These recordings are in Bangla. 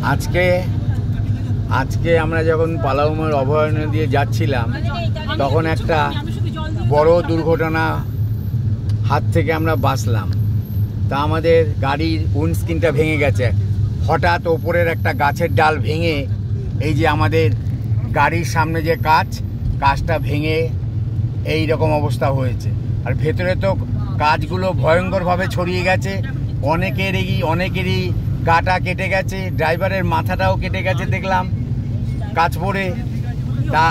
আজকে আজকে আমরা যখন পালাউমার অভয়ারণ্য দিয়ে যাচ্ছিলাম তখন একটা বড় দুর্ঘটনা হাত থেকে আমরা বাঁচলাম। তা আমাদের গাড়ির উইন্ডস্ক্রিনটা ভেঙে গেছে। হঠাৎ ওপরের একটা গাছের ডাল ভেঙে এই যে আমাদের গাড়ির সামনে যে কাঁচটা ভেঙে এই রকম অবস্থা হয়েছে। আর ভেতরে তো কাঁচগুলো ভয়ঙ্করভাবে ছড়িয়ে গেছে, অনেকেরই গাটা কেটে গেছে, ড্রাইভারের মাথাটাও কেটে গেছে দেখলাম কাঁচ পড়ে। তা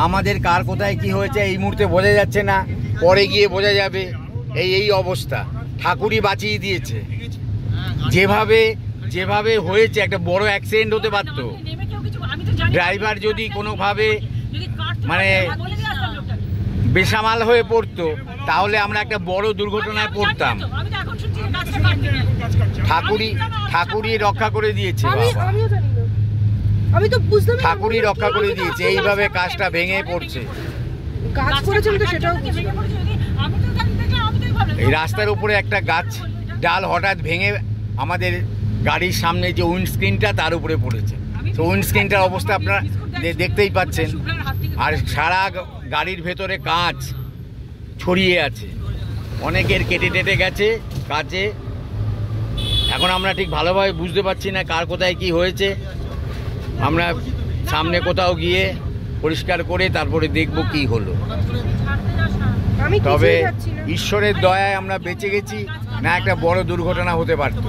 আমাদের কার কোথায় কি হয়েছে এই মুহূর্তে বোঝা যাচ্ছে না, পরে গিয়ে বোঝা যাবে। এই অবস্থা ঠাকুরই বাঁচিয়ে দিয়েছে। যেভাবে হয়েছে একটা বড় অ্যাক্সিডেন্ট হতে পারত। ড্রাইভার যদি কোনোভাবে মানে বেসামাল হয়ে পড়তো তাহলে আমরা একটা বড় দুর্ঘটনায় পড়তাম। ঠাকুরই রক্ষা করে দিয়েছে, ঠাকুরই রক্ষা করে দিয়েছে। এইভাবে কাজটা ভেঙে পড়ছে। এই রাস্তার উপরে একটা গাছ ডাল হঠাৎ ভেঙে আমাদের গাড়ির সামনে যে উইন্ডস্ক্রিনটা তার উপরে পড়েছে। তো উইন্ডস্ক্রিনটার অবস্থা আপনারা দেখতেই পাচ্ছেন। আর সারা গাড়ির ভেতরে কাঁচ ছড়িয়ে আছে, অনেকের কেটে টেটে গেছে কাঁচে। এখন আমরা ঠিক ভালোভাবে বুঝতে পারছি না কার কোথায় কি হয়েছে। আমরা সামনে কোথাও গিয়ে পরিষ্কার করে তারপরে দেখব কি হলো। তবে ঈশ্বরের দয়ায় আমরা বেঁচে গেছি, না একটা বড় দুর্ঘটনা হতে পারত।